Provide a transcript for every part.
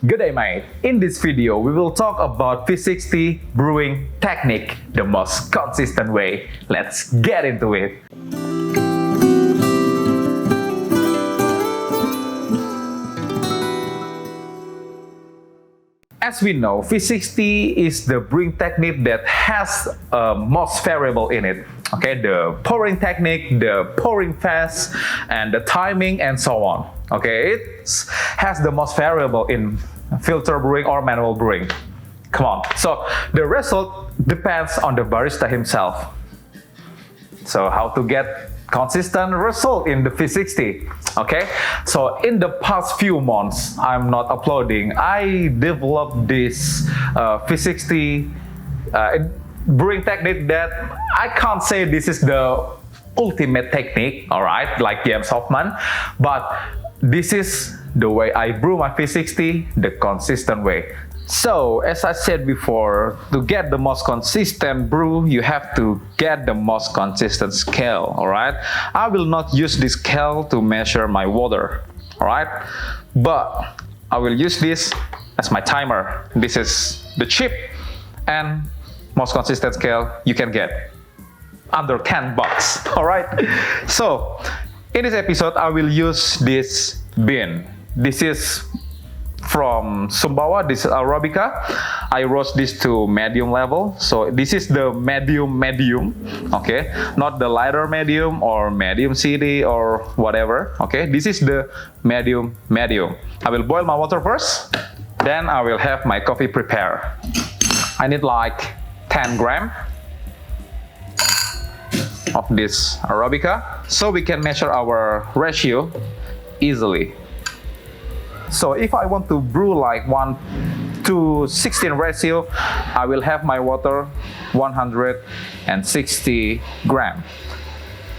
Good day, mate. In this video, we will talk about V60 Brewing Technique, the most consistent way. Let's get into it. As we know, V60 is the brewing technique that has most variable in it. Okay, the pouring technique, the pouring fast, and the timing, and so on. Okay, it has the most variable in filter brewing or manual brewing. Come on. So the result depends on the barista himself. So how to get consistent result in the V60? Okay, so in the past few months, I'm not uploading. I developed this V60 brewing technique that I can't say this is the ultimate technique, all right, like James Hoffmann, but this is the way I brew my V60, the consistent way. So, as I said before, to get the most consistent brew, you have to get the most consistent scale, alright? I will not use this scale to measure my water, alright? But I will use this as my timer. This is the cheap and most consistent scale you can get. Under 10 bucks, alright? So, in this episode, I will use this bean. This is from Sumbawa, this is Arabica. I roast this to medium level. So this is the medium, okay? Not the lighter medium or medium CD or whatever, okay? This is the medium. I will boil my water first, then I will have my coffee prepared. I need like 10 grams of this Arabica, so we can measure our ratio easily. So if I want to brew like 1:16 ratio, I will have my water 160 grams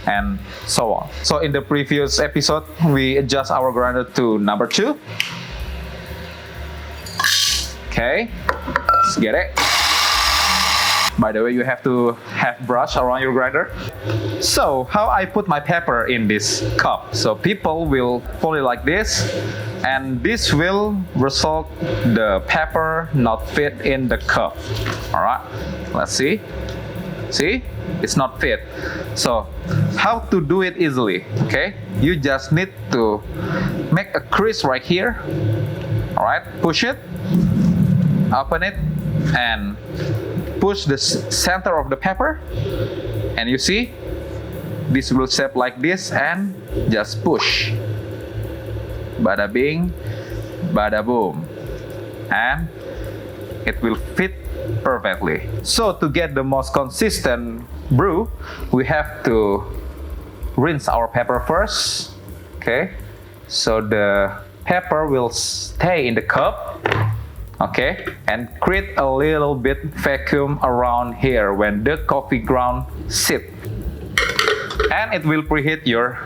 and so on. So in the previous episode, we adjust our grinder to number 2. Okay, let's get it. By the way, you have to have brush around your grinder. So how I put my pepper in this cup? So people will pull it like this, and this will result the pepper not fit in the cup. All right, let's see. See, it's not fit. So how to do it easily? Okay, you just need to make a crease right here. All right, push it, open it, and push the center of the pepper, and you see this will shape like this, and just push. Bada bing, bada boom, and it will fit perfectly. So to get the most consistent brew, we have to rinse our pepper first. Okay, so the pepper will stay in the cup. Okay, and create a little bit vacuum around here when the coffee ground sit, and it will preheat your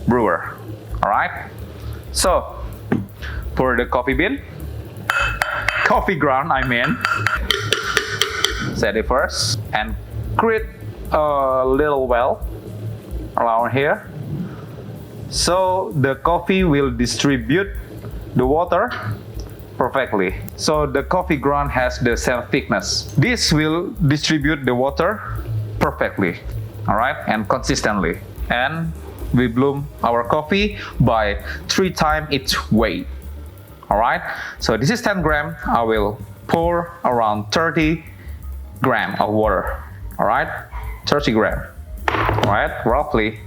brewer. All right, so pour the coffee ground, set it first, and create a little well around here, so the coffee will distribute the water perfectly. So the coffee ground has the same thickness. This will distribute the water perfectly, all right, and consistently. And we bloom our coffee by 3 times its weight. All right, so this is 10 grams. I will pour around 30 grams of water. All right, 30 grams. All right, roughly.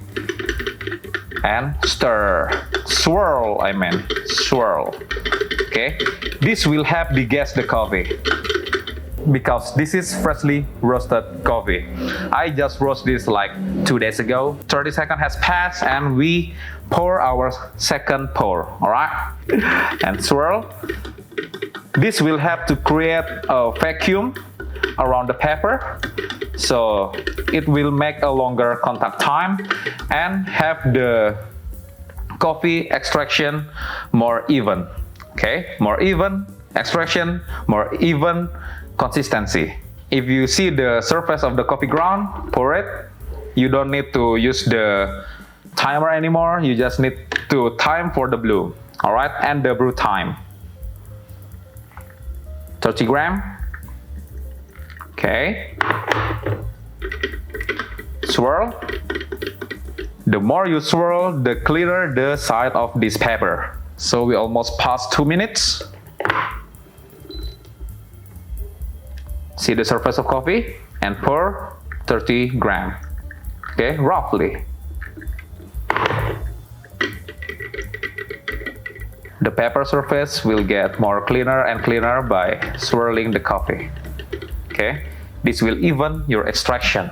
And stir, swirl. Okay, this will help degas the coffee because this is freshly roasted coffee. I just roast this like 2 days ago. 30 seconds has passed, and we pour our second pour. All right, and swirl. This will help to create a vacuum around the pepper, so it will make a longer contact time and have the coffee extraction more even. Okay, more even extraction, more even consistency. If you see the surface of the coffee ground, pour it. You don't need to use the timer anymore. You just need to time for the bloom. All right, and the brew time. 30 gram. Okay. Swirl. The more you swirl, the clearer the side of this paper. So we almost passed 2 minutes. See the surface of coffee and pour 30 gram. Okay, roughly. The paper surface will get more cleaner and cleaner by swirling the coffee. Okay, this will even your extraction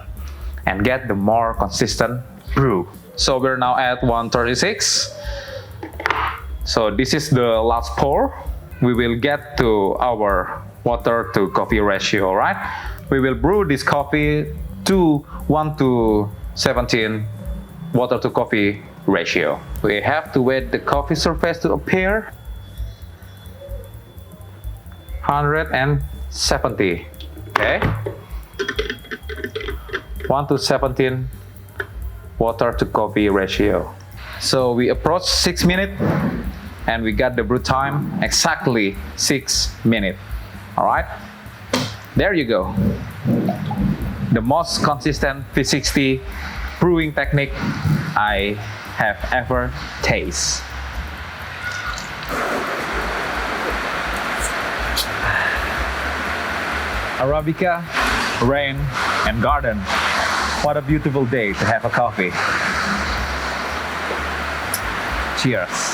and get the more consistent brew. So we're now at 136. So this is the last pour. We will get to our water to coffee ratio, right? We will brew this coffee to 1:17 water to coffee ratio. We have to wait the coffee surface to appear. 170. Okay. 1:17 water to coffee ratio. So we approach 6 minutes and we got the brew time exactly 6 minutes. All right. There you go. The most consistent V60 brewing technique I have ever tasted. Arabica, rain, and garden. What a beautiful day to have a coffee. Cheers.